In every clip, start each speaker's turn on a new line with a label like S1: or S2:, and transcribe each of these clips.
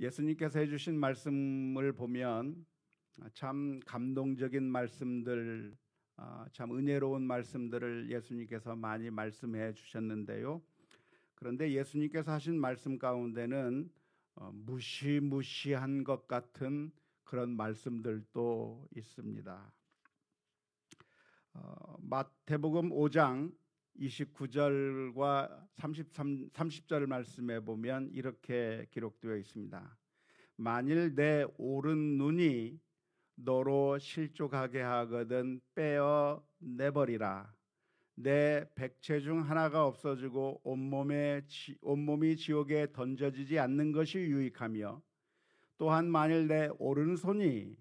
S1: 예수님께서 해주신 말씀을 보면 참 감동적인 말씀들, 참 은혜로운 말씀들을 예수님께서 많이 말씀해 주셨는데요. 그런데 예수님께서 하신 말씀 가운데는 무시무시한 것 같은 그런 말씀들도 있습니다. 마태복음 5장 29절과 30절 말씀에 보면 이렇게 기록되어 있습니다. 만일 내 오른 눈이 너로 실족하게 하거든 빼어 내버리라. 내 백체 중 하나가 없어지고 온몸이 지옥에 던져지지 않는 것이 유익하며, 또한 만일 내 오른손이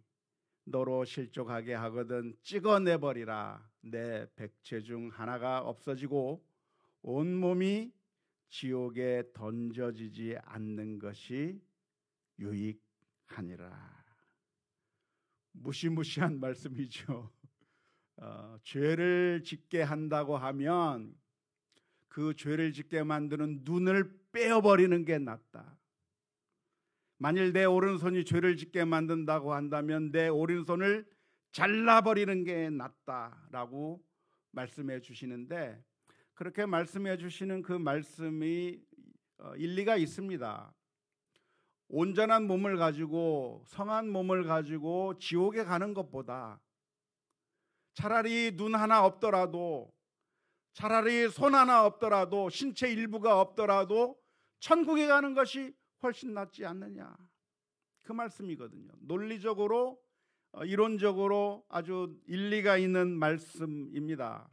S1: 너로 실족하게 하거든 찍어내버리라. 내 백체 중 하나가 없어지고 온몸이 지옥에 던져지지 않는 것이 유익하니라. 무시무시한 말씀이죠. 죄를 짓게 한다고 하면 그 죄를 짓게 만드는 눈을 빼어버리는 게 낫다. 만일 내 오른손이 죄를 짓게 만든다고 한다면 내 오른손을 잘라버리는 게 낫다라고 말씀해 주시는데, 그렇게 말씀해 주시는 그 말씀이 일리가 있습니다. 온전한 몸을 가지고, 성한 몸을 가지고 지옥에 가는 것보다 차라리 눈 하나 없더라도, 차라리 손 하나 없더라도, 신체 일부가 없더라도 천국에 가는 것이 훨씬 낫지 않느냐, 그 말씀이거든요. 논리적으로, 이론적으로 아주 일리가 있는 말씀입니다.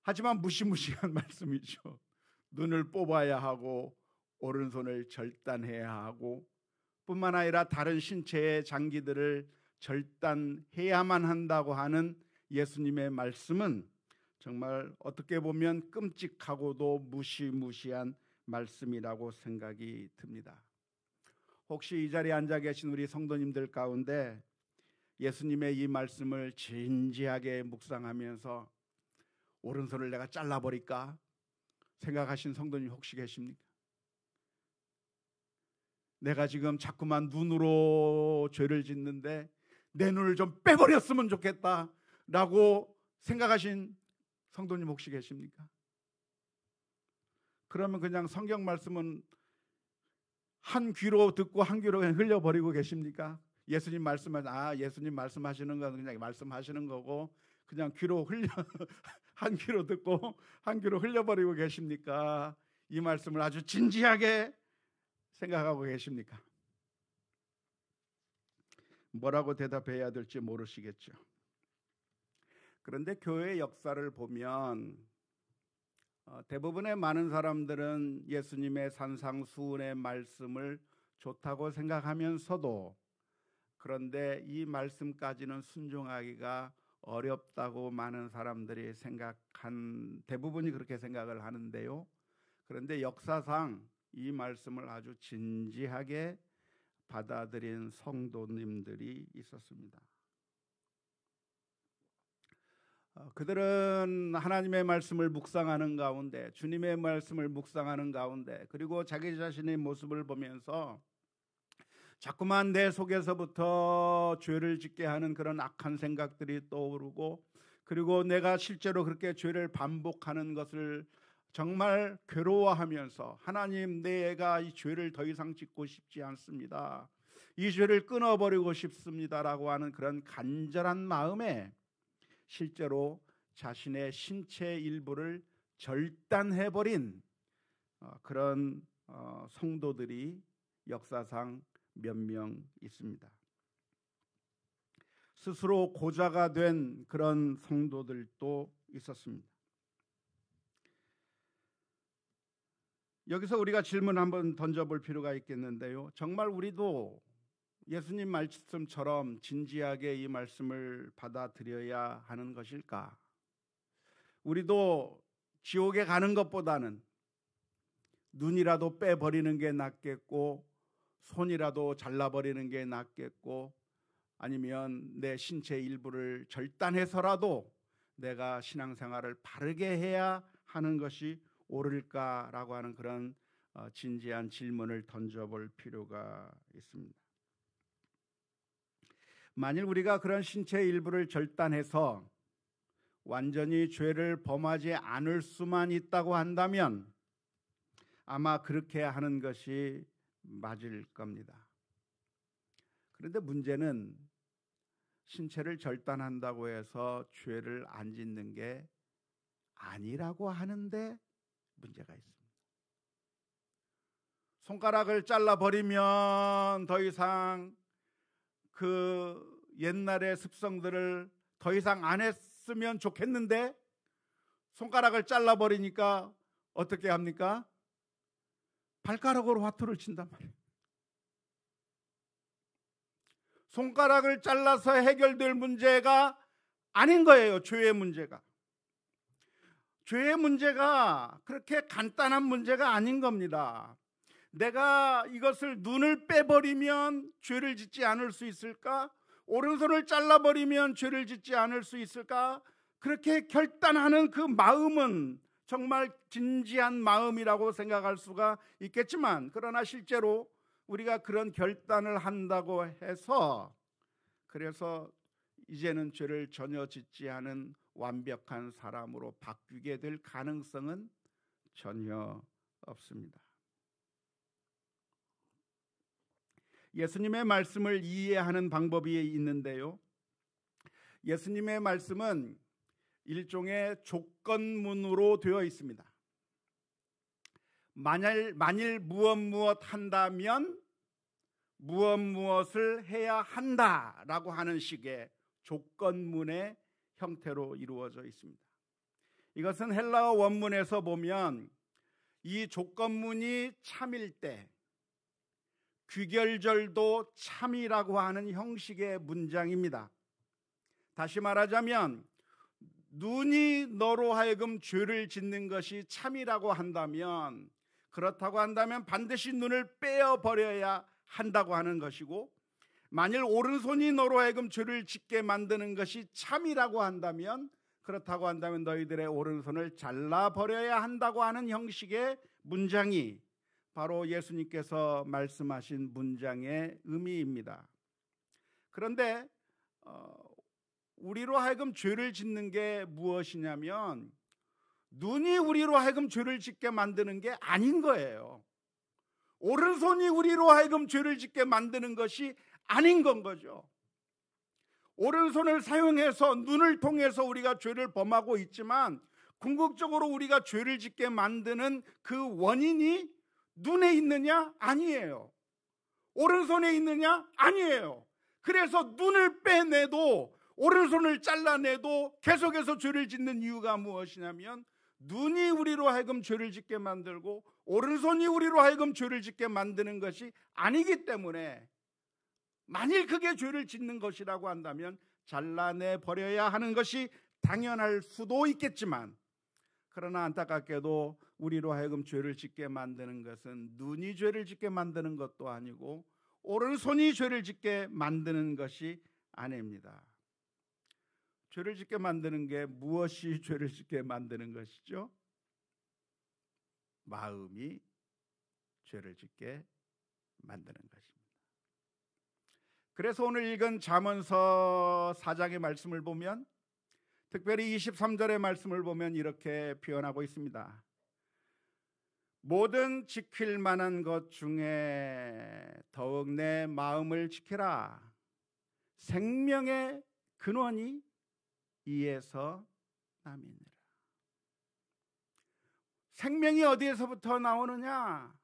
S1: 하지만 무시무시한 말씀이죠. 눈을 뽑아야 하고 오른손을 절단해야 하고, 뿐만 아니라 다른 신체의 장기들을 절단해야만 한다고 하는 예수님의 말씀은 정말 어떻게 보면 끔찍하고도 무시무시한 말씀이라고 생각이 듭니다. 혹시 이 자리에 앉아 계신 우리 성도님들 가운데 예수님의 이 말씀을 진지하게 묵상하면서 오른손을 내가 잘라버릴까 생각하신 성도님 혹시 계십니까? 내가 지금 자꾸만 눈으로 죄를 짓는데 내 눈을 좀 빼버렸으면 좋겠다라고 생각하신 성도님 혹시 계십니까? 그러면 그냥 성경 말씀은 한 귀로 듣고 한 귀로 그냥 흘려버리고 계십니까? 예수님 말씀하시는 건 그냥 말씀하시는 거고 그냥 한 귀로 듣고 한 귀로 흘려버리고 계십니까? 이 말씀을 아주 진지하게 생각하고 계십니까? 뭐라고 대답해야 될지 모르시겠죠. 그런데 교회의 역사를 보면 대부분의 많은 사람들은 예수님의 산상수훈의 말씀을 좋다고 생각하면서도, 그런데 이 말씀까지는 순종하기가 어렵다고 많은 사람들이 대부분이 그렇게 생각을 하는데요. 그런데 역사상 이 말씀을 아주 진지하게 받아들인 성도님들이 있었습니다. 그들은 하나님의 말씀을 묵상하는 가운데, 주님의 말씀을 묵상하는 가운데, 그리고 자기 자신의 모습을 보면서 자꾸만 내 속에서부터 죄를 짓게 하는 그런 악한 생각들이 떠오르고, 그리고 내가 실제로 그렇게 죄를 반복하는 것을 정말 괴로워하면서, 하나님, 내가 이 죄를 더 이상 짓고 싶지 않습니다, 이 죄를 끊어버리고 싶습니다라고 하는 그런 간절한 마음에 실제로 자신의 신체 일부를 절단해버린 그런 성도들이 역사상 몇 명 있습니다. 스스로 고자가 된 그런 성도들도 있었습니다. 여기서 우리가 질문 한번 던져볼 필요가 있겠는데요. 정말 우리도 예수님 말씀처럼 진지하게 이 말씀을 받아들여야 하는 것일까? 우리도 지옥에 가는 것보다는 눈이라도 빼버리는 게 낫겠고, 손이라도 잘라버리는 게 낫겠고, 아니면 내 신체 일부를 절단해서라도 내가 신앙생활을 바르게 해야 하는 것이 옳을까라고 하는 그런 진지한 질문을 던져볼 필요가 있습니다. 만일 우리가 그런 신체의 일부를 절단해서 완전히 죄를 범하지 않을 수만 있다고 한다면 아마 그렇게 하는 것이 맞을 겁니다. 그런데 문제는 신체를 절단한다고 해서 죄를 안 짓는 게 아니라고 하는데 문제가 있습니다. 손가락을 잘라버리면 더 이상 그 옛날의 습성들을 더 이상 안 했으면 좋겠는데 손가락을 잘라버리니까 어떻게 합니까? 발가락으로 화투를 친단 말이에요. 손가락을 잘라서 해결될 문제가 아닌 거예요. 죄의 문제가. 죄의 문제가 그렇게 간단한 문제가 아닌 겁니다. 내가 이것을 눈을 빼버리면 죄를 짓지 않을 수 있을까? 오른손을 잘라버리면 죄를 짓지 않을 수 있을까? 그렇게 결단하는 그 마음은 정말 진지한 마음이라고 생각할 수가 있겠지만, 그러나 실제로 우리가 그런 결단을 한다고 해서 그래서 이제는 죄를 전혀 짓지 않은 완벽한 사람으로 바뀌게 될 가능성은 전혀 없습니다. 예수님의 말씀을 이해하는 방법이 있는데요, 예수님의 말씀은 일종의 조건문으로 되어 있습니다. 만일 무엇 한다면 무엇을 해야 한다라고 하는 식의 조건문의 형태로 이루어져 있습니다. 이것은 헬라어 원문에서 보면 이 조건문이 참일 때 귀결절도 참이라고 하는 형식의 문장입니다. 다시 말하자면 눈이 너로 하여금 죄를 짓는 것이 참이라고 한다면, 그렇다고 한다면 반드시 눈을 빼어버려야 한다고 하는 것이고, 만일 오른손이 너로 하여금 죄를 짓게 만드는 것이 참이라고 한다면, 그렇다고 한다면 너희들의 오른손을 잘라버려야 한다고 하는 형식의 문장이 바로 예수님께서 말씀하신 문장의 의미입니다. 그런데 우리로 하여금 죄를 짓는 게 무엇이냐면 눈이 우리로 하여금 죄를 짓게 만드는 게 아닌 거예요. 오른손이 우리로 하여금 죄를 짓게 만드는 것이 아닌 건 거죠. 오른손을 사용해서 눈을 통해서 우리가 죄를 범하고 있지만 궁극적으로 우리가 죄를 짓게 만드는 그 원인이 눈에 있느냐? 아니에요. 오른손에 있느냐? 아니에요. 그래서 눈을 빼내도 오른손을 잘라내도 계속해서 죄를 짓는 이유가 무엇이냐면 눈이 우리로 하여금 죄를 짓게 만들고 오른손이 우리로 하여금 죄를 짓게 만드는 것이 아니기 때문에, 만일 그게 죄를 짓는 것이라고 한다면 잘라내 버려야 하는 것이 당연할 수도 있겠지만, 그러나 안타깝게도 우리로 하여금 죄를 짓게 만드는 것은 눈이 죄를 짓게 만드는 것도 아니고 오른손이 죄를 짓게 만드는 것이 아닙니다. 죄를 짓게 만드는 게 무엇이 죄를 짓게 만드는 것이죠? 마음이 죄를 짓게 만드는 것입니다. 그래서 오늘 읽은 잠언서 4장의 말씀을 보면, 특별히 23절의 말씀을 보면 이렇게 표현하고 있습니다. 모든 지킬 만한 것 중에 더욱 내 마음을 지켜라. 생명의 근원이 이에서 남이니라. 생명이 어디에서부터 나오느냐?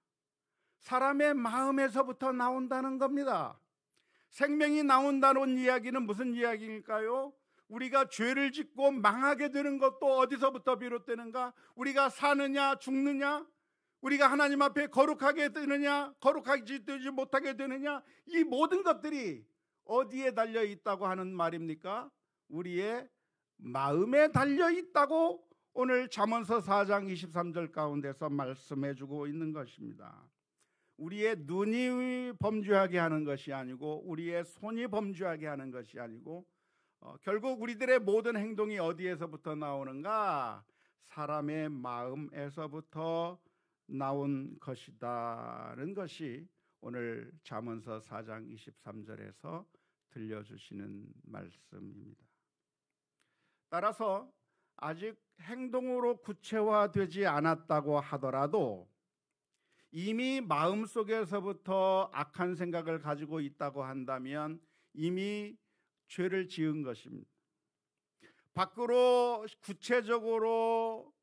S1: 사람의 마음에서부터 나온다는 겁니다. 생명이 나온다는 이야기는 무슨 이야기일까요? 우리가 죄를 짓고 망하게 되는 것도 어디서부터 비롯되는가? 우리가 사느냐 죽느냐? 우리가 하나님 앞에 거룩하게 되느냐 거룩하지 되지 못하게 되느냐? 이 모든 것들이 어디에 달려 있다고 하는 말입니까? 우리의 마음에 달려 있다고 오늘 잠언서 4장 23절 가운데서 말씀해 주고 있는 것입니다. 우리의 눈이 범죄하게 하는 것이 아니고 우리의 손이 범죄하게 하는 것이 아니고 결국 우리들의 모든 행동이 어디에서부터 나오는가? 사람의 마음에서부터 나온 것이다는 것이 오늘 잠언서 4장 23절에서 들려주시는 말씀입니다. 따라서 아직 행동으로 구체화되지 않았다고 하더라도 이미 마음속에서부터 악한 생각을 가지고 있다고 한다면 이미 죄를 지은 것입니다. 밖으로 구체적으로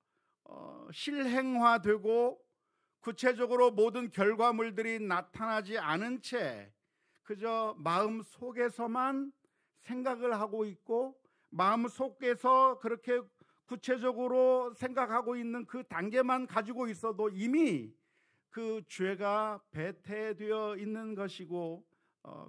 S1: 실행화되고 구체적으로 모든 결과물들이 나타나지 않은 채 그저 마음 속에서만 생각을 하고 있고 마음 속에서 그렇게 구체적으로 생각하고 있는 그 단계만 가지고 있어도 이미 그 죄가 배태되어 있는 것이고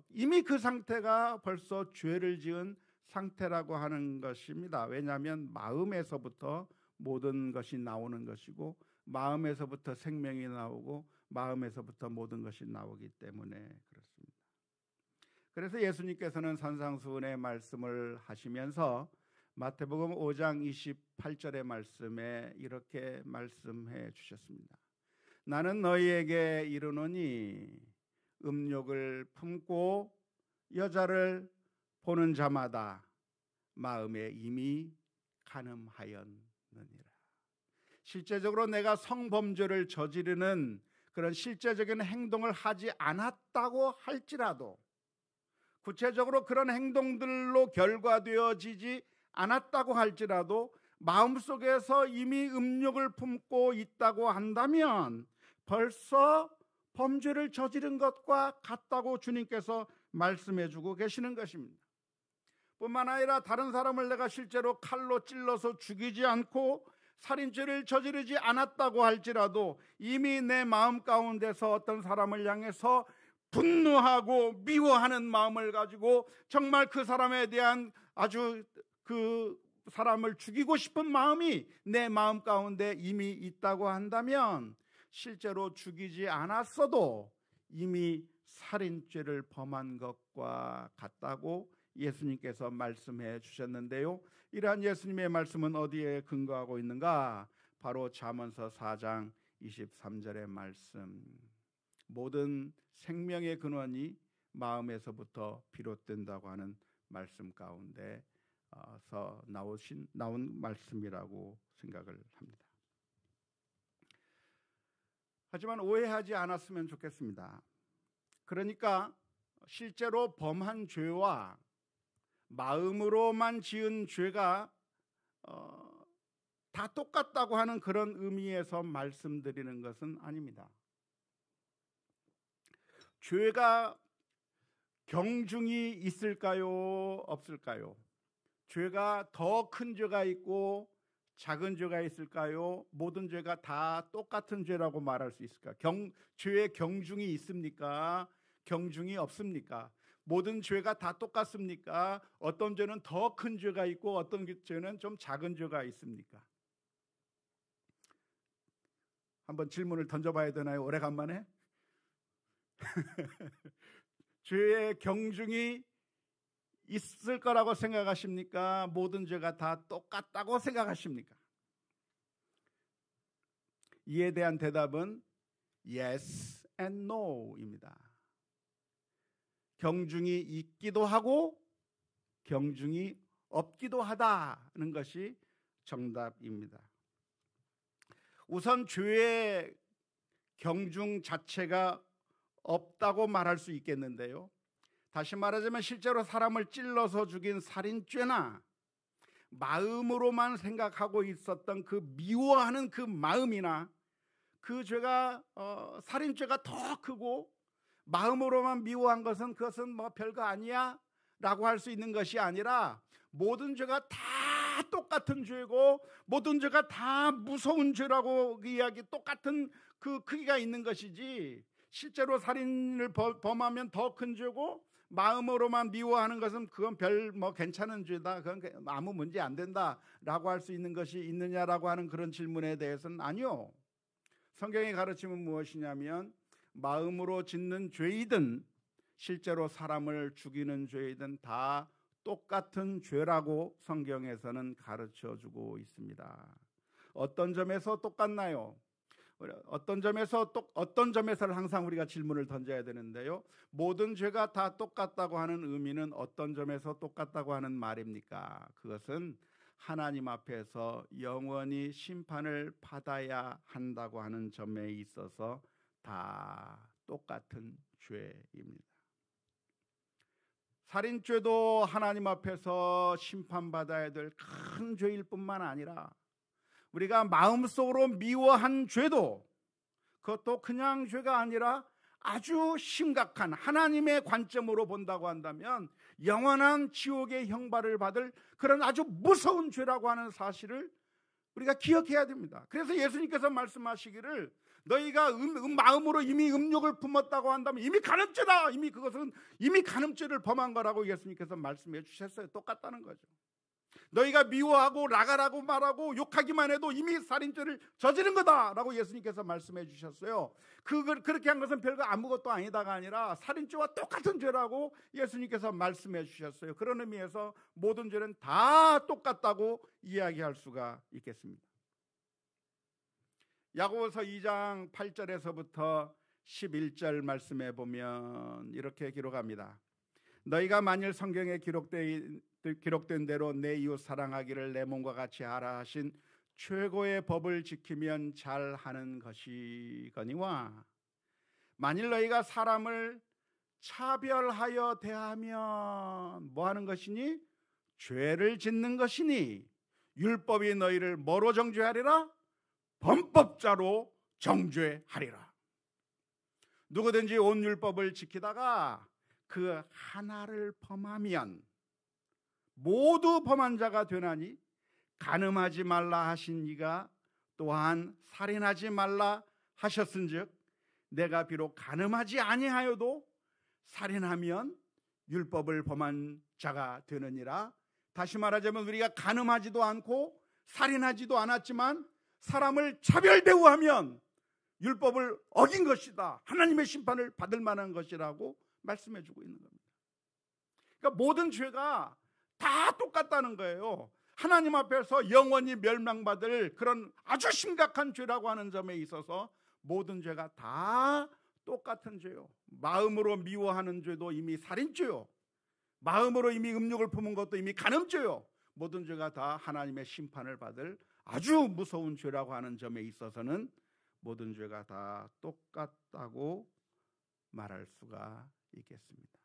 S1: 이미 그 상태가 벌써 죄를 지은 상태라고 하는 것입니다. 왜냐하면 마음에서부터 모든 것이 나오는 것이고 마음에서부터 생명이 나오고 마음에서부터 모든 것이 나오기 때문에 그렇습니다. 그래서 예수님께서는 산상수훈의 말씀을 하시면서 마태복음 5장 28절의 말씀에 이렇게 말씀해 주셨습니다. 나는 너희에게 이르노니 음욕을 품고 여자를 보는 자마다 마음에 이미 간음하였느니라. 실제적으로 내가 성범죄를 저지르는 그런 실제적인 행동을 하지 않았다고 할지라도 구체적으로 그런 행동들로 결과되어지지 않았다고 할지라도 마음속에서 이미 음욕을 품고 있다고 한다면 벌써 범죄를 저지른 것과 같다고 주님께서 말씀해주고 계시는 것입니다. 뿐만 아니라 다른 사람을 내가 실제로 칼로 찔러서 죽이지 않고 살인죄를 저지르지 않았다고 할지라도 이미 내 마음 가운데서 어떤 사람을 향해서 분노하고 미워하는 마음을 가지고 정말 그 사람에 대한 아주 그 사람을 죽이고 싶은 마음이 내 마음 가운데 이미 있다고 한다면 실제로 죽이지 않았어도 이미 살인죄를 범한 것과 같다고 예수님께서 말씀해 주셨는데요. 이러한 예수님의 말씀은 어디에 근거하고 있는가? 바로 잠언서 4장 23절의 말씀. 모든 생명의 근원이 마음에서부터 비롯된다고 하는 말씀 가운데서 나온 말씀이라고 생각을 합니다. 하지만 오해하지 않았으면 좋겠습니다. 그러니까 실제로 범한 죄와 마음으로만 지은 죄가 다 똑같다고 하는 그런 의미에서 말씀드리는 것은 아닙니다. 죄가 경중이 있을까요? 없을까요? 죄가 더 큰 죄가 있고 작은 죄가 있을까요? 모든 죄가 다 똑같은 죄라고 말할 수 있을까? 죄의 경중이 있습니까? 경중이 없습니까? 모든 죄가 다 똑같습니까? 어떤 죄는 더 큰 죄가 있고 어떤 죄는 좀 작은 죄가 있습니까? 한번 질문을 던져봐야 되나요? 오래간만에? 죄의 경중이 있을 거라고 생각하십니까? 모든 죄가 다 똑같다고 생각하십니까? 이에 대한 대답은 yes and no입니다. 경중이 있기도 하고 경중이 없기도 하다는 것이 정답입니다. 우선 죄의 경중 자체가 없다고 말할 수 있겠는데요. 다시 말하자면 실제로 사람을 찔러서 죽인 살인죄나 마음으로만 생각하고 있었던 그 미워하는 그 마음이나 그 죄가 살인죄가 더 크고 마음으로만 미워한 것은 그것은 뭐 별거 아니야 라고 할 수 있는 것이 아니라 모든 죄가 다 똑같은 죄고 모든 죄가 다 무서운 죄라고 이야기 똑같은 그 크기가 있는 것이지 실제로 살인을 범하면 더 큰 죄고 마음으로만 미워하는 것은 그건 별 뭐 괜찮은 죄다 그건 아무 문제 안 된다라고 할 수 있는 것이 있느냐라고 하는 그런 질문에 대해서는 아니요. 성경의 가르침은 무엇이냐면 마음으로 짓는 죄이든 실제로 사람을 죽이는 죄이든 다 똑같은 죄라고 성경에서는 가르쳐주고 있습니다. 어떤 점에서 똑같나요? 어떤 점에서를 항상 우리가 질문을 던져야 되는데요. 모든 죄가 다 똑같다고 하는 의미는 어떤 점에서 똑같다고 하는 말입니까? 그것은 하나님 앞에서 영원히 심판을 받아야 한다고 하는 점에 있어서 다 똑같은 죄입니다. 살인죄도 하나님 앞에서 심판받아야 될 큰 죄일 뿐만 아니라 우리가 마음속으로 미워한 죄도 그것도 그냥 죄가 아니라 아주 심각한 하나님의 관점으로 본다고 한다면 영원한 지옥의 형벌을 받을 그런 아주 무서운 죄라고 하는 사실을 우리가 기억해야 됩니다. 그래서 예수님께서 말씀하시기를 너희가 마음으로 이미 음욕을 품었다고 한다면 이미 간음죄다. 그것은 이미 간음죄를 범한 거라고 예수님께서 말씀해 주셨어요. 똑같다는 거죠. 너희가 미워하고 나가라고 말하고 욕하기만 해도 이미 살인죄를 저지른 거다라고 예수님께서 말씀해 주셨어요. 그렇게 한 것은 별거 아무것도 아니다가 아니라 살인죄와 똑같은 죄라고 예수님께서 말씀해 주셨어요. 그런 의미에서 모든 죄는 다 똑같다고 이야기할 수가 있겠습니다. 야고보서 2장 8절에서부터 11절 말씀해 보면 이렇게 기록합니다. 너희가 만일 성경에 기록된 대로 내 이웃 사랑하기를 내 몸과 같이 하라 하신 최고의 법을 지키면 잘하는 것이거니와 만일 너희가 사람을 차별하여 대하면 뭐 하는 것이니? 죄를 짓는 것이니 율법이 너희를 뭐로 정죄하리라? 범법자로 정죄하리라. 누구든지 온 율법을 지키다가 그 하나를 범하면 모두 범한 자가 되나니 간음하지 말라 하신 이가 또한 살인하지 말라 하셨은즉 내가 비록 간음하지 아니하여도 살인하면 율법을 범한 자가 되느니라. 다시 말하자면 우리가 간음하지도 않고 살인하지도 않았지만 사람을 차별 대우하면 율법을 어긴 것이다. 하나님의 심판을 받을 만한 것이라고 말씀해 주고 있는 겁니다. 그러니까 모든 죄가 다 똑같다는 거예요. 하나님 앞에서 영원히 멸망받을 그런 아주 심각한 죄라고 하는 점에 있어서 모든 죄가 다 똑같은 죄요. 마음으로 미워하는 죄도 이미 살인죄요. 마음으로 이미 음욕을 품은 것도 이미 간음죄요. 모든 죄가 다 하나님의 심판을 받을 아주 무서운 죄라고 하는 점에 있어서는 모든 죄가 다 똑같다고 말할 수가 있겠습니다.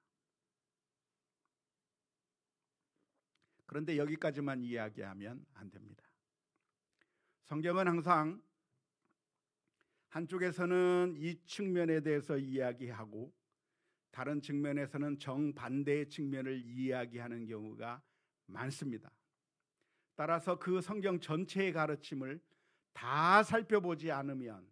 S1: 그런데 여기까지만 이야기하면 안 됩니다. 성경은 항상 한쪽에서는 이 측면에 대해서 이야기하고 다른 측면에서는 정반대의 측면을 이야기하는 경우가 많습니다. 따라서 그 성경 전체의 가르침을 다 살펴보지 않으면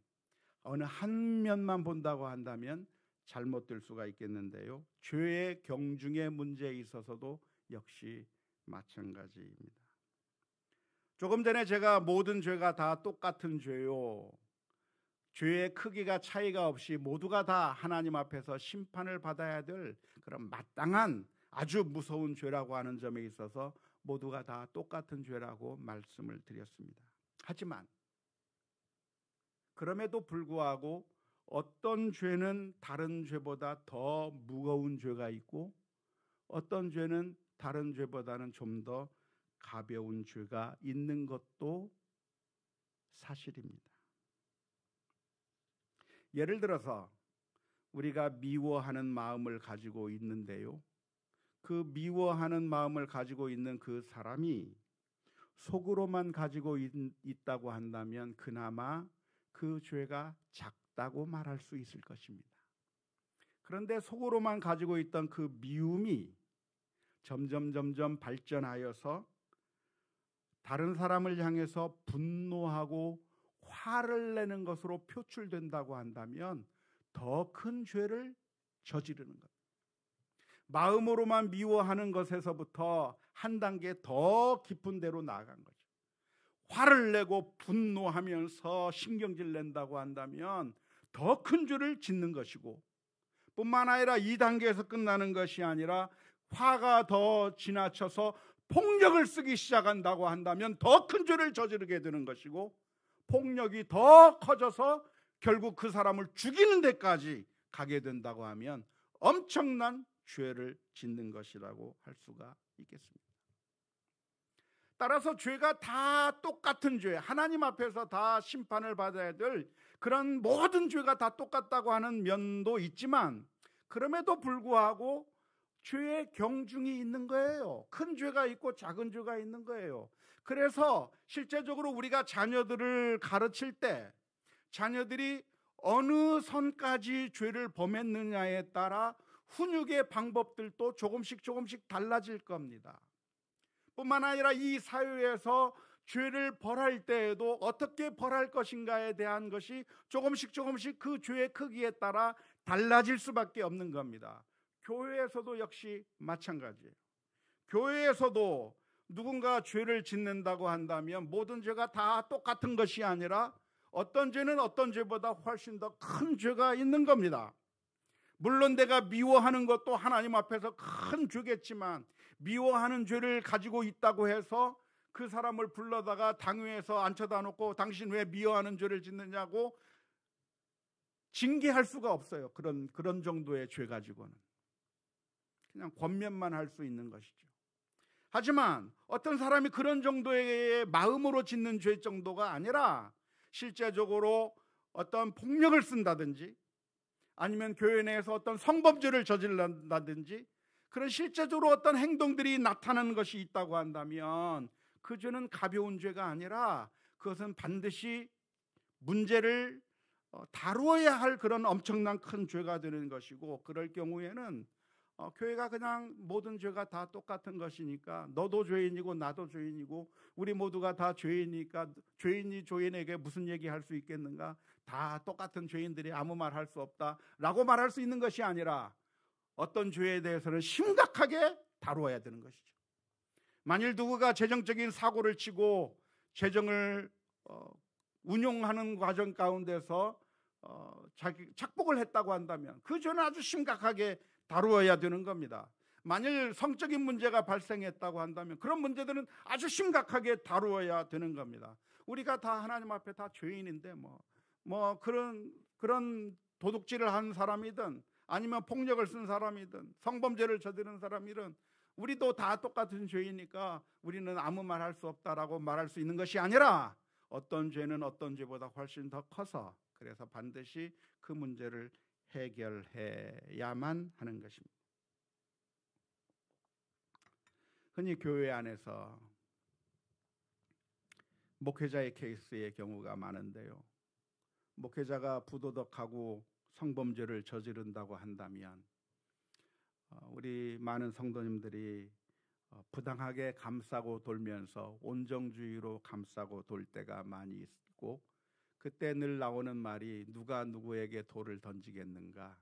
S1: 어느 한 면만 본다고 한다면 잘못될 수가 있겠는데요. 죄의 경중의 문제에 있어서도 역시 마찬가지입니다. 조금 전에 제가 모든 죄가 다 똑같은 죄요, 죄의 크기가 차이가 없이 모두가 다 하나님 앞에서 심판을 받아야 될 그런 마땅한 아주 무서운 죄라고 하는 점에 있어서 모두가 다 똑같은 죄라고 말씀을 드렸습니다. 하지만 그럼에도 불구하고 어떤 죄는 다른 죄보다 더 무거운 죄가 있고 어떤 죄는 다른 죄보다는 좀 더 가벼운 죄가 있는 것도 사실입니다. 예를 들어서 우리가 미워하는 마음을 가지고 있는데요, 그 미워하는 마음을 가지고 있는 그 사람이 속으로만 가지고 있다고 한다면 그나마 그 죄가 작다고 말할 수 있을 것입니다. 그런데 속으로만 가지고 있던 그 미움이 점점 발전하여서 다른 사람을 향해서 분노하고 화를 내는 것으로 표출된다고 한다면 더 큰 죄를 저지르는 것. 마음으로만 미워하는 것에서부터 한 단계 더 깊은 데로 나아간 거죠. 화를 내고 분노하면서 신경질 낸다고 한다면 더 큰 죄를 짓는 것이고, 뿐만 아니라 이 단계에서 끝나는 것이 아니라 화가 더 지나쳐서 폭력을 쓰기 시작한다고 한다면 더 큰 죄를 저지르게 되는 것이고, 폭력이 더 커져서 결국 그 사람을 죽이는 데까지 가게 된다고 하면 엄청난 죄를 짓는 것이라고 할 수가 있겠습니다. 따라서 죄가 다 똑같은 죄, 하나님 앞에서 다 심판을 받아야 될 그런 모든 죄가 다 똑같다고 하는 면도 있지만, 그럼에도 불구하고 죄의 경중이 있는 거예요. 큰 죄가 있고 작은 죄가 있는 거예요. 그래서 실제적으로 우리가 자녀들을 가르칠 때 자녀들이 어느 선까지 죄를 범했느냐에 따라 훈육의 방법들도 조금씩 달라질 겁니다. 뿐만 아니라 이 사회에서 죄를 벌할 때에도 어떻게 벌할 것인가에 대한 것이 조금씩 그 죄의 크기에 따라 달라질 수밖에 없는 겁니다. 교회에서도 역시 마찬가지예요. 교회에서도 누군가 죄를 짓는다고 한다면 모든 죄가 다 똑같은 것이 아니라 어떤 죄는 어떤 죄보다 훨씬 더 큰 죄가 있는 겁니다. 물론 내가 미워하는 것도 하나님 앞에서 큰 죄겠지만, 미워하는 죄를 가지고 있다고 해서 그 사람을 불러다가 당회에서 앉혀다 놓고 당신 왜 미워하는 죄를 짓느냐고 징계할 수가 없어요. 그런 정도의 죄 가지고는 그냥 권면만 할 수 있는 것이죠. 하지만 어떤 사람이 그런 정도의 마음으로 짓는 죄 정도가 아니라 실제적으로 어떤 폭력을 쓴다든지 아니면 교회 내에서 어떤 성범죄를 저질른다든지 그런 실제적으로 어떤 행동들이 나타나는 것이 있다고 한다면 그 죄는 가벼운 죄가 아니라 그것은 반드시 문제를 다루어야 할 그런 엄청난 큰 죄가 되는 것이고, 그럴 경우에는 교회가 그냥 모든 죄가 다 똑같은 것이니까 너도 죄인이고 나도 죄인이고 우리 모두가 다 죄인이니까 죄인이 죄인에게 무슨 얘기할 수 있겠는가, 다 똑같은 죄인들이 아무 말 할 수 없다라고 말할 수 있는 것이 아니라 어떤 죄에 대해서는 심각하게 다루어야 되는 것이죠. 만일 누구가 재정적인 사고를 치고 재정을 운용하는 과정 가운데서 자기 착복을 했다고 한다면 그 죄는 아주 심각하게 다루어야 되는 겁니다. 만일 성적인 문제가 발생했다고 한다면 그런 문제들은 아주 심각하게 다루어야 되는 겁니다. 우리가 다 하나님 앞에 다 죄인인데 그런 도둑질을 한 사람이든 아니면 폭력을 쓴 사람이든 성범죄를 저지른 사람이든 우리도 다 똑같은 죄이니까 우리는 아무 말 할 수 없다라고 말할 수 있는 것이 아니라 어떤 죄는 어떤 죄보다 훨씬 더 커서 그래서 반드시 그 문제를 해결해야만 하는 것입니다. 흔히 교회 안에서 목회자의 케이스의 경우가 많은데요. 목회자가 부도덕하고 성범죄를 저지른다고 한다면 우리 많은 성도님들이 부당하게 감싸고 돌면서 온정주의로 감싸고 돌 때가 많이 있고, 그때 늘 나오는 말이 누가 누구에게 돌을 던지겠는가,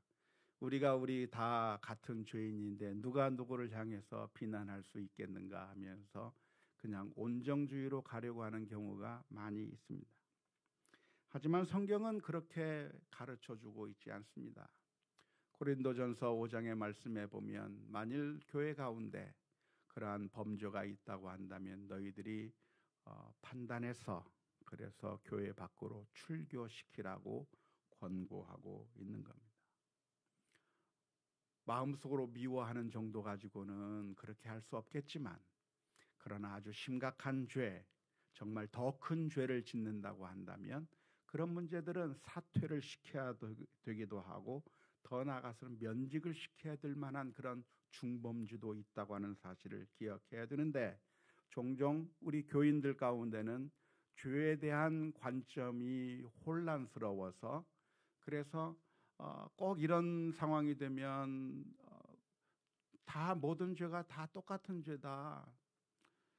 S1: 우리 다 같은 죄인인데 누가 누구를 향해서 비난할 수 있겠는가 하면서 그냥 온정주의로 가려고 하는 경우가 많이 있습니다. 하지만 성경은 그렇게 가르쳐주고 있지 않습니다. 고린도전서 5장의 말씀에 보면 만일 교회 가운데 그러한 범죄가 있다고 한다면 너희들이 판단해서 그래서 교회 밖으로 출교시키라고 권고하고 있는 겁니다. 마음속으로 미워하는 정도 가지고는 그렇게 할 수 없겠지만, 그러나 아주 심각한 죄, 정말 더 큰 죄를 짓는다고 한다면 그런 문제들은 사퇴를 시켜야 되기도 하고 더 나아가서는 면직을 시켜야 될 만한 그런 중범죄도 있다고 하는 사실을 기억해야 되는데, 종종 우리 교인들 가운데는 죄에 대한 관점이 혼란스러워서 그래서 꼭 이런 상황이 되면 다 모든 죄가 다 똑같은 죄다,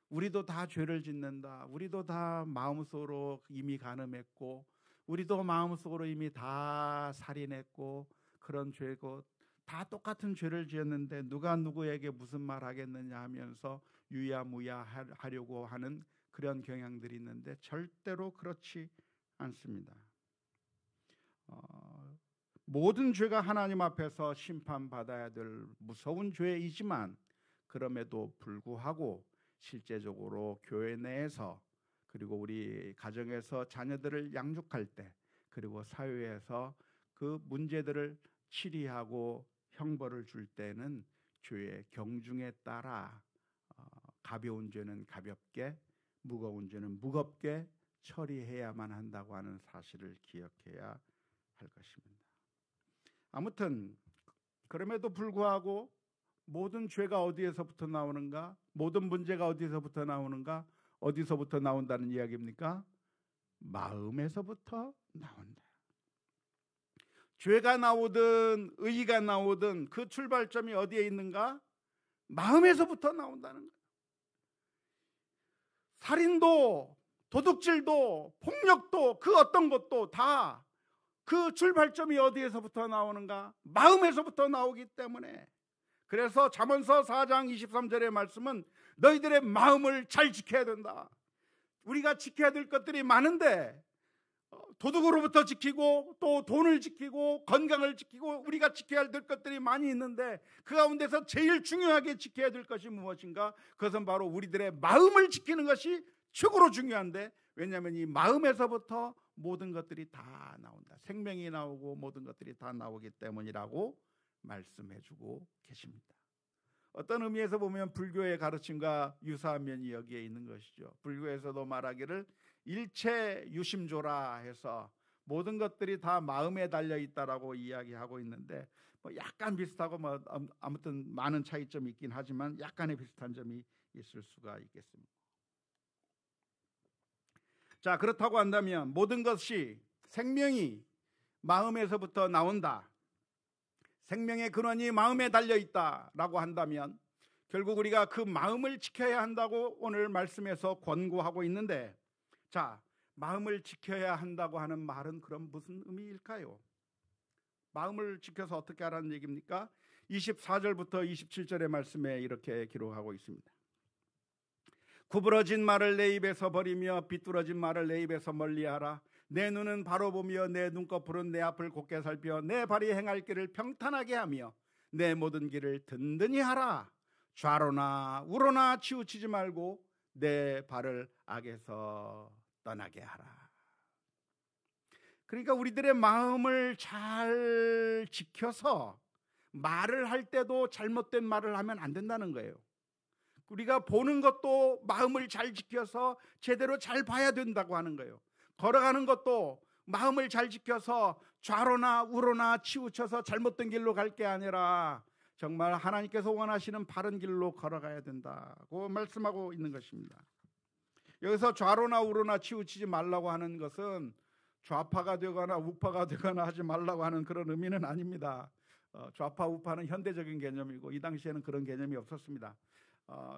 S1: 우리도 다 죄를 짓는다, 우리도 다 마음속으로 이미 간음했고 우리도 마음속으로 이미 다 살인했고 그런 죄고 다 똑같은 죄를 지었는데 누가 누구에게 무슨 말 하겠느냐 하면서 유야무야 하려고 하는 그런 경향들이 있는데 절대로 그렇지 않습니다. 모든 죄가 하나님 앞에서 심판받아야 될 무서운 죄이지만 그럼에도 불구하고 실제적으로 교회 내에서 그리고 우리 가정에서 자녀들을 양육할 때 그리고 사회에서 그 문제들을 치리하고 형벌을 줄 때는 죄의 경중에 따라 가벼운 죄는 가볍게, 무거운 죄는 무겁게 처리해야만 한다고 하는 사실을 기억해야 할 것입니다. 아무튼 그럼에도 불구하고 모든 죄가 어디에서부터 나오는가? 모든 문제가 어디서부터 나오는가? 어디서부터 나온다는 이야기입니까? 마음에서부터 나온다. 죄가 나오든 의의가 나오든 그 출발점이 어디에 있는가? 마음에서부터 나온다는 거예요. 살인도 도둑질도 폭력도 그 어떤 것도 다 그 출발점이 어디에서부터 나오는가? 마음에서부터 나오기 때문에, 그래서 잠언서 4장 23절의 말씀은 너희들의 마음을 잘 지켜야 된다. 우리가 지켜야 될 것들이 많은데 도둑으로부터 지키고 또 돈을 지키고 건강을 지키고 우리가 지켜야 될 것들이 많이 있는데 그 가운데서 제일 중요하게 지켜야 될 것이 무엇인가? 그것은 바로 우리들의 마음을 지키는 것이 최고로 중요한데, 왜냐하면 이 마음에서부터 모든 것들이 다 나온다. 생명이 나오고 모든 것들이 다 나오기 때문이라고 말씀해주고 계십니다. 어떤 의미에서 보면 불교의 가르침과 유사한 면이 여기에 있는 것이죠. 불교에서도 말하기를 일체 유심조라 해서 모든 것들이 다 마음에 달려 있다라고 이야기하고 있는데, 약간 비슷하고 아무튼 많은 차이점이 있긴 하지만 약간의 비슷한 점이 있을 수가 있겠습니다. 자, 그렇다고 한다면 모든 것이 생명이 마음에서부터 나온다, 생명의 근원이 마음에 달려 있다라고 한다면 결국 우리가 그 마음을 지켜야 한다고 오늘 말씀에서 권고하고 있는데, 자, 마음을 지켜야 한다고 하는 말은 그럼 무슨 의미일까요? 마음을 지켜서 어떻게 하라는 얘기입니까? 24절부터 27절의 말씀에 이렇게 기록하고 있습니다. 구부러진 말을 내 입에서 버리며 비뚤어진 말을 내 입에서 멀리하라. 내 눈은 바로 보며 내 눈꺼풀은 내 앞을 곧게 살펴 내 발이 행할 길을 평탄하게 하며 내 모든 길을 든든히 하라. 좌로나 우로나 치우치지 말고 내 발을 악에서 떠나게 하라. 그러니까 우리들의 마음을 잘 지켜서 말을 할 때도 잘못된 말을 하면 안 된다는 거예요. 우리가 보는 것도 마음을 잘 지켜서 제대로 잘 봐야 된다고 하는 거예요. 걸어가는 것도 마음을 잘 지켜서 좌로나 우로나 치우쳐서 잘못된 길로 갈 게 아니라 정말 하나님께서 원하시는 바른 길로 걸어가야 된다고 말씀하고 있는 것입니다. 여기서 좌로나 우로나 치우치지 말라고 하는 것은 좌파가 되거나 우파가 되거나 하지 말라고 하는 그런 의미는 아닙니다. 좌파 우파는 현대적인 개념이고 이 당시에는 그런 개념이 없었습니다.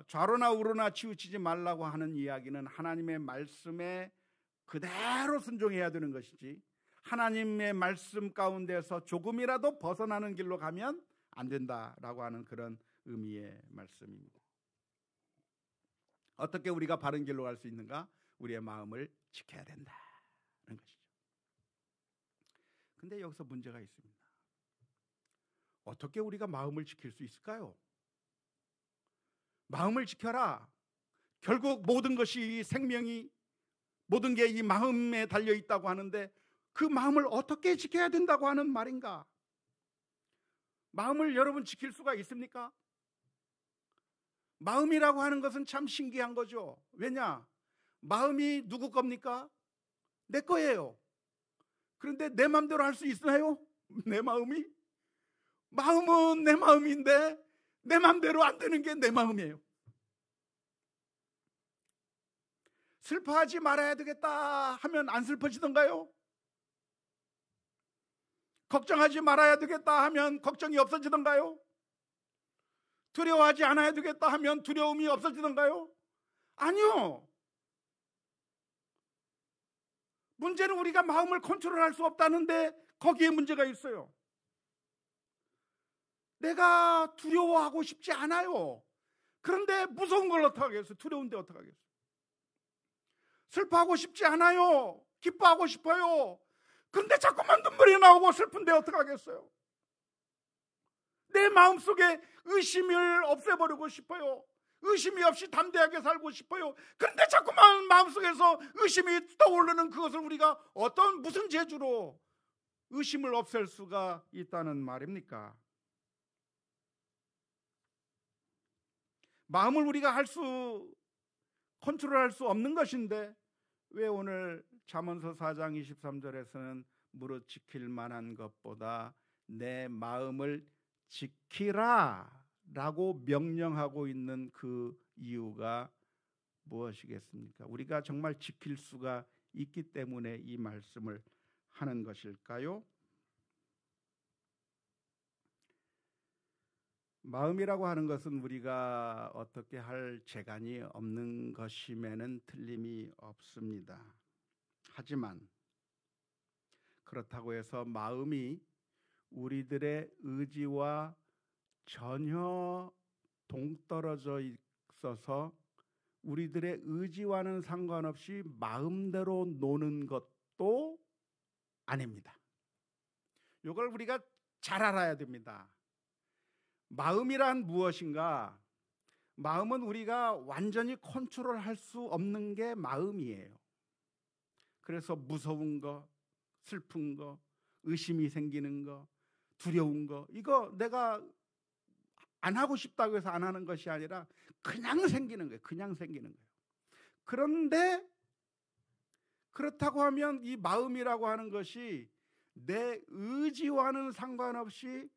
S1: 좌로나 우로나 치우치지 말라고 하는 이야기는 하나님의 말씀에 그대로 순종해야 되는 것이지, 하나님의 말씀 가운데서 조금이라도 벗어나는 길로 가면 안 된다라고 하는 그런 의미의 말씀입니다. 어떻게 우리가 바른 길로 갈 수 있는가? 우리의 마음을 지켜야 된다는 것이죠. 근데 여기서 문제가 있습니다. 어떻게 우리가 마음을 지킬 수 있을까요? 마음을 지켜라. 결국 모든 것이 생명이 모든 게 이 마음에 달려 있다고 하는데 그 마음을 어떻게 지켜야 된다고 하는 말인가? 마음을 여러분 지킬 수가 있습니까? 마음이라고 하는 것은 참 신기한 거죠. 왜냐? 마음이 누구 겁니까? 내 거예요. 그런데 내 마음대로 할 수 있나요? 내 마음이? 마음은 내 마음인데 내 마음대로 안 되는 게 내 마음이에요. 슬퍼하지 말아야 되겠다 하면 안 슬퍼지던가요? 걱정하지 말아야 되겠다 하면 걱정이 없어지던가요? 두려워하지 않아야 되겠다 하면 두려움이 없어지던가요? 아니요. 문제는 우리가 마음을 컨트롤할 수 없다는데 거기에 문제가 있어요. 내가 두려워하고 싶지 않아요. 그런데 무서운 걸 어떡하겠어요? 두려운데 어떡하겠어요? 슬퍼하고 싶지 않아요. 기뻐하고 싶어요. 그런데 자꾸만 눈물이 나오고 슬픈데 어떡하겠어요? 내 마음속에 의심을 없애버리고 싶어요. 의심이 없이 담대하게 살고 싶어요. 그런데 자꾸만 마음속에서 의심이 떠오르는 그것을 우리가 무슨 재주로 의심을 없앨 수가 있다는 말입니까? 마음을 우리가 컨트롤할 수 없는 것인데 왜 오늘 잠언서 4장 23절에서는 무릇 지킬 만한 것보다 내 마음을 지키라 라고 명령하고 있는 그 이유가 무엇이겠습니까? 우리가 정말 지킬 수가 있기 때문에 이 말씀을 하는 것일까요? 마음이라고 하는 것은 우리가 어떻게 할 재간이 없는 것임에는 틀림이 없습니다. 하지만 그렇다고 해서 마음이 우리들의 의지와 전혀 동떨어져 있어서 우리들의 의지와는 상관없이 마음대로 노는 것도 아닙니다. 이걸 우리가 잘 알아야 됩니다. 마음이란 무엇인가? 마음은 우리가 완전히 컨트롤할 수 없는 게 마음이에요. 그래서 무서운 거, 슬픈 거, 의심이 생기는 거, 두려운 거, 이거 내가 안 하고 싶다고 해서 안 하는 것이 아니라 그냥 생기는 거예요. 그냥 생기는 거예요. 그런데 그렇다고 하면 이 마음이라고 하는 것이 내 의지와는 상관없이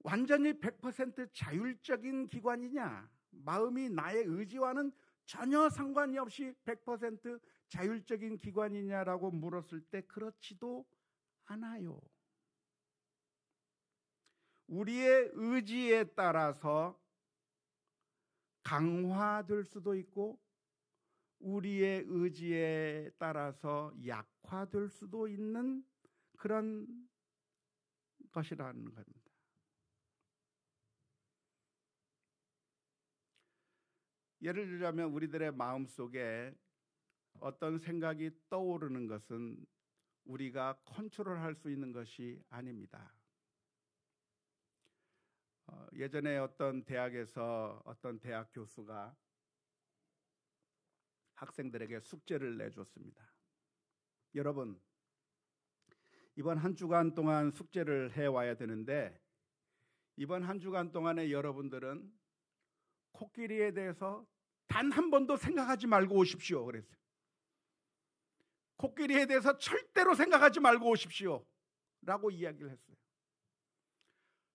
S1: 완전히 100% 자율적인 기관이냐? 마음이 나의 의지와는 전혀 상관이 없이 100% 자율적인 기관이냐라고 물었을 때 그렇지도 않아요. 우리의 의지에 따라서 강화될 수도 있고 우리의 의지에 따라서 약화될 수도 있는 그런 것이라는 겁니다. 예를 들자면 우리들의 마음속에 어떤 생각이 떠오르는 것은 우리가 컨트롤할 수 있는 것이 아닙니다. 예전에 어떤 대학에서 어떤 대학 교수가 학생들에게 숙제를 내줬습니다. 여러분, 이번 한 주간 동안 숙제를 해와야 되는데 이번 한 주간 동안에 여러분들은 코끼리에 대해서 단 한 번도 생각하지 말고 오십시오. 그랬어요. 코끼리에 대해서 절대로 생각하지 말고 오십시오 라고 이야기를 했어요.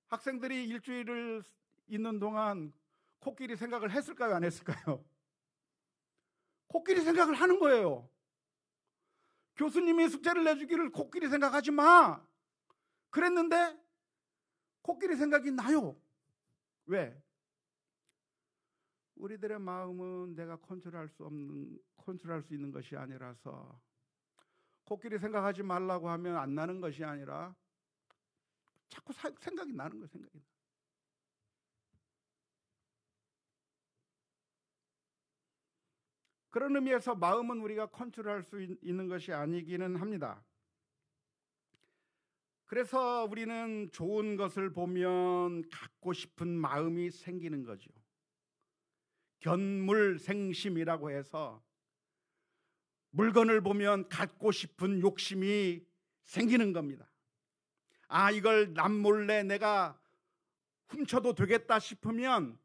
S1: 학생들이 일주일을 있는 동안 코끼리 생각을 했을까요? 안 했을까요? 코끼리 생각을 하는 거예요. 교수님이 숙제를 내주기를 코끼리 생각하지 마 그랬는데 코끼리 생각이 나요. 왜? 우리들의 마음은 내가 컨트롤할 수 있는 것이 아니라서 코끼리 생각하지 말라고 하면 안 나는 것이 아니라 자꾸 생각이 나는 거예요. 생각이 나. 그런 의미에서 마음은 우리가 컨트롤할 수 있는 것이 아니기는 합니다. 그래서 우리는 좋은 것을 보면 갖고 싶은 마음이 생기는 거죠. 견물생심이라고 해서 물건을 보면 갖고 싶은 욕심이 생기는 겁니다. 이걸 남몰래 내가 훔쳐도 되겠다 싶으면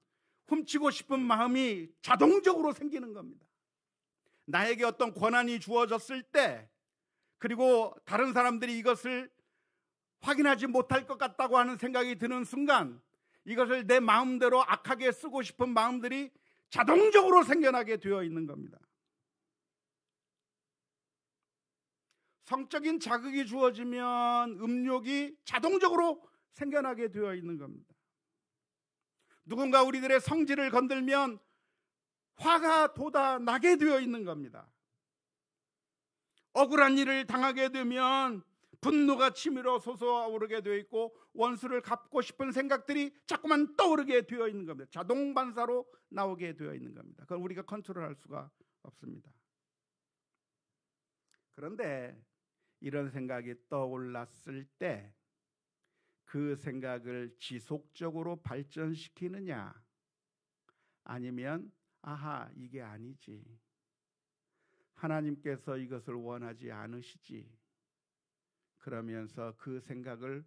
S1: 훔치고 싶은 마음이 자동적으로 생기는 겁니다. 나에게 어떤 권한이 주어졌을 때 그리고 다른 사람들이 이것을 확인하지 못할 것 같다고 하는 생각이 드는 순간 이것을 내 마음대로 악하게 쓰고 싶은 마음들이 자동적으로 생겨나게 되어 있는 겁니다. 성적인 자극이 주어지면 음욕이 자동적으로 생겨나게 되어 있는 겁니다. 누군가 우리들의 성질을 건들면 화가 돋아나게 되어 있는 겁니다. 억울한 일을 당하게 되면 분노가 치밀어 솟아오르게 되어 있고 원수를 갚고 싶은 생각들이 자꾸만 떠오르게 되어 있는 겁니다. 자동 반사로 나오게 되어 있는 겁니다. 그걸 우리가 컨트롤할 수가 없습니다. 그런데 이런 생각이 떠올랐을 때 그 생각을 지속적으로 발전시키느냐 아니면 아하, 이게 아니지, 하나님께서 이것을 원하지 않으시지, 그러면서 그 생각을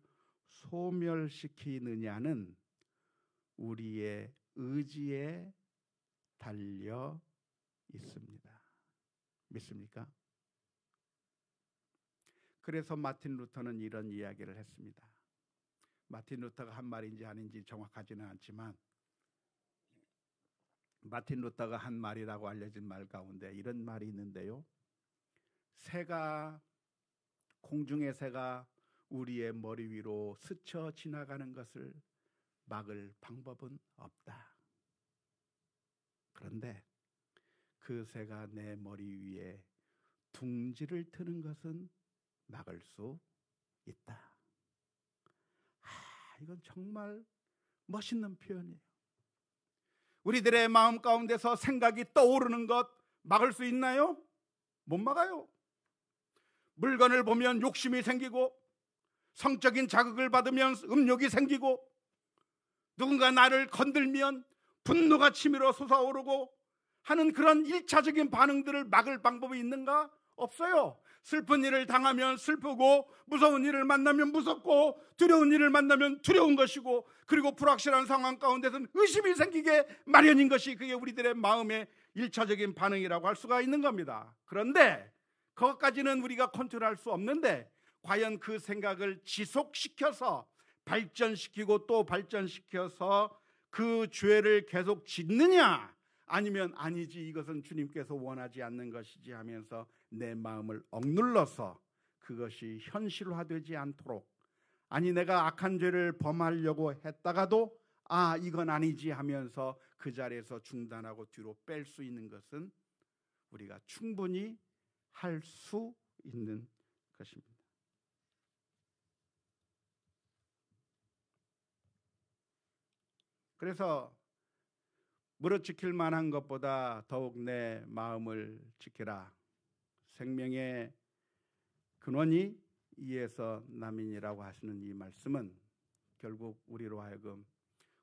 S1: 소멸시키느냐는 우리의 의지에 달려 있습니다. 믿습니까? 그래서 마틴 루터는 이런 이야기를 했습니다. 마틴 루터가 한 말인지 아닌지 정확하지는 않지만 마틴 루터가 한 말이라고 알려진 말 가운데 이런 말이 있는데요. 공중의 새가 우리의 머리 위로 스쳐 지나가는 것을 막을 방법은 없다. 그런데 그 새가 내 머리 위에 둥지를 트는 것은 막을 수 있다. 이건 정말 멋있는 표현이에요. 우리들의 마음 가운데서 생각이 떠오르는 것 막을 수 있나요? 못 막아요. 물건을 보면 욕심이 생기고, 성적인 자극을 받으면 음욕이 생기고, 누군가 나를 건들면 분노가 치밀어 솟아오르고 하는 그런 일차적인 반응들을 막을 방법이 있는가? 없어요. 슬픈 일을 당하면 슬프고, 무서운 일을 만나면 무섭고, 두려운 일을 만나면 두려운 것이고, 그리고 불확실한 상황 가운데서는 의심이 생기게 마련인 것이 그게 우리들의 마음의 일차적인 반응이라고 할 수가 있는 겁니다. 그런데 그것까지는 우리가 컨트롤할 수 없는데, 과연 그 생각을 지속시켜서 발전시키고 또 발전시켜서 그 죄를 계속 짓느냐, 아니면 아니지, 이것은 주님께서 원하지 않는 것이지 하면서 내 마음을 억눌러서 그것이 현실화되지 않도록, 아니 내가 악한 죄를 범하려고 했다가도 이건 아니지 하면서 그 자리에서 중단하고 뒤로 뺄 수 있는 것은 우리가 충분히 할 수 있는 것입니다. 그래서 무릇 지킬 만한 것보다 더욱 내 마음을 지키라. 생명의 근원이 이에서 남이니라고 하시는 이 말씀은 결국 우리로 하여금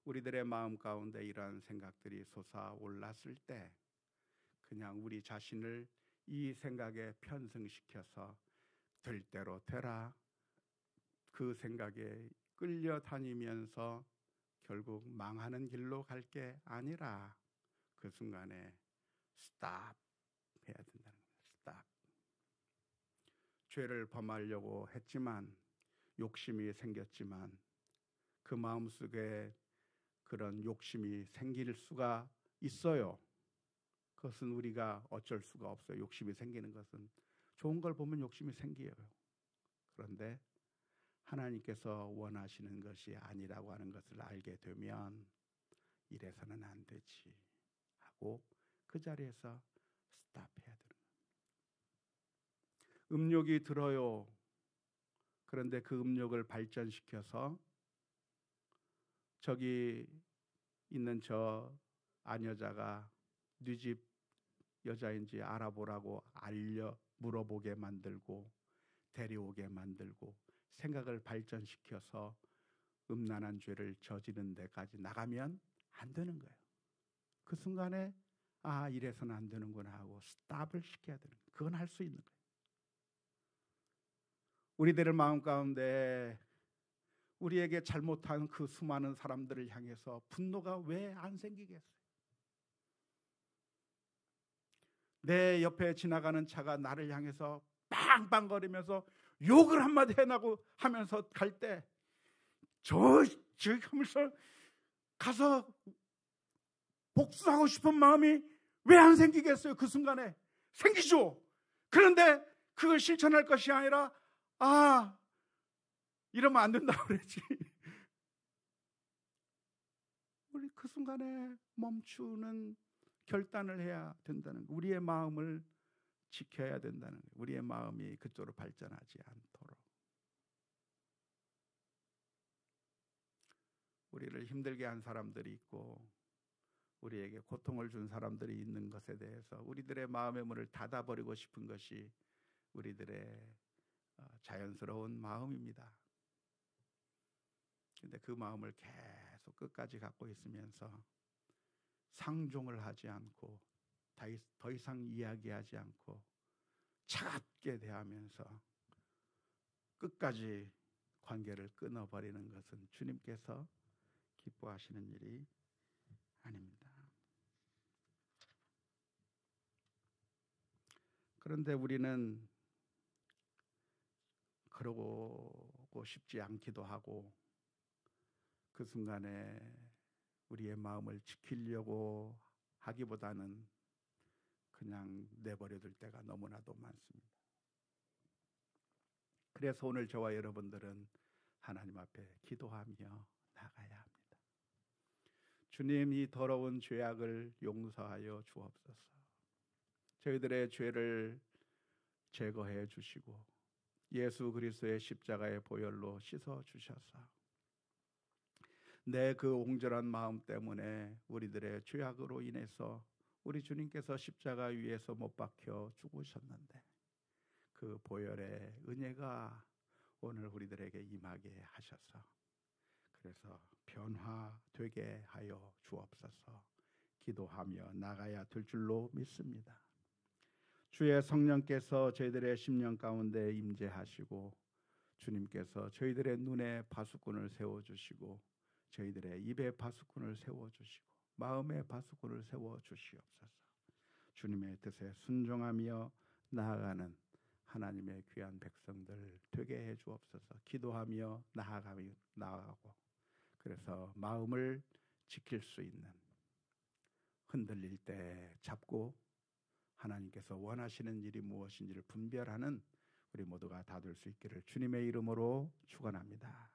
S1: 우리들의 마음 가운데 이러한 생각들이 솟아올랐을 때 그냥 우리 자신을 이 생각에 편승시켜서 될 대로 되라, 그 생각에 끌려다니면서 결국 망하는 길로 갈 게 아니라 그 순간에 스탑 해야 된다는 거예요. 스탑. 죄를 범하려고 했지만, 욕심이 생겼지만, 그 마음속에 그런 욕심이 생길 수가 있어요. 그것은 우리가 어쩔 수가 없어요. 욕심이 생기는 것은, 좋은 걸 보면 욕심이 생겨요. 그런데 하나님께서 원하시는 것이 아니라고 하는 것을 알게 되면 이래서는 안 되지 하고 그 자리에서 스탑해야 되는 거예요. 음욕이 들어요. 그런데 그 음욕을 발전시켜서 저기 있는 저 아녀자가 네 집 여자인지 알아보라고 물어보게 만들고 데려오게 만들고 생각을 발전시켜서 음란한 죄를 저지른 데까지 나가면 안 되는 거예요. 그 순간에 이래서는 안 되는구나 하고 스탑을 시켜야 되는 거예요. 그건 할 수 있는 거예요. 우리들의 마음 가운데 우리에게 잘못한 그 수많은 사람들을 향해서 분노가 왜 안 생기겠어요? 내 옆에 지나가는 차가 나를 향해서 빵빵거리면서 욕을 한마디 해나고 하면서 갈 때 하면서 가서 복수하고 싶은 마음이 왜 안 생기겠어요? 그 순간에 생기죠. 그런데 그걸 실천할 것이 아니라 이러면 안 된다고 그랬지. 우리 그 순간에 멈추는 결단을 해야 된다는 거예요. 우리의 마음을 지켜야 된다는 거예요. 우리의 마음이 그쪽으로 발전하지 않도록. 우리를 힘들게 한 사람들이 있고 우리에게 고통을 준 사람들이 있는 것에 대해서 우리들의 마음의 문을 닫아버리고 싶은 것이 우리들의 자연스러운 마음입니다. 그런데 그 마음을 계속 끝까지 갖고 있으면서 상종을 하지 않고 더 이상 이야기하지 않고 차갑게 대하면서 끝까지 관계를 끊어버리는 것은 주님께서 기뻐하시는 일이 아닙니다. 그런데 우리는 그러고 싶지 않기도 하고 그 순간에 우리의 마음을 지키려고 하기보다는 그냥 내버려둘 때가 너무나도 많습니다. 그래서 오늘 저와 여러분들은 하나님 앞에 기도하며 나가야 합니다. 주님, 이 더러운 죄악을 용서하여 주옵소서. 저희들의 죄를 제거해 주시고 예수 그리스도의 십자가의 보혈로 씻어 주셔서 내 그 옹졸한 마음 때문에 우리들의 죄악으로 인해서 우리 주님께서 십자가 위에서 못 박혀 죽으셨는데 그 보혈의 은혜가 오늘 우리들에게 임하게 하셔서 그래서 변화되게 하여 주옵소서. 기도하며 나가야 될 줄로 믿습니다. 주의 성령께서 저희들의 심령 가운데 임재하시고 주님께서 저희들의 눈에 파수꾼을 세워주시고 저희들의 입에 파수꾼을 세워주시고 마음에 파수꾼을 세워주시옵소서. 주님의 뜻에 순종하며 나아가는 하나님의 귀한 백성들 되게 해 주옵소서. 기도하며 나아가고 그래서 마음을 지킬 수 있는 흔들릴 때 잡고 하나님께서 원하시는 일이 무엇인지를 분별하는 우리 모두가 다 될 수 있기를 주님의 이름으로 축원합니다.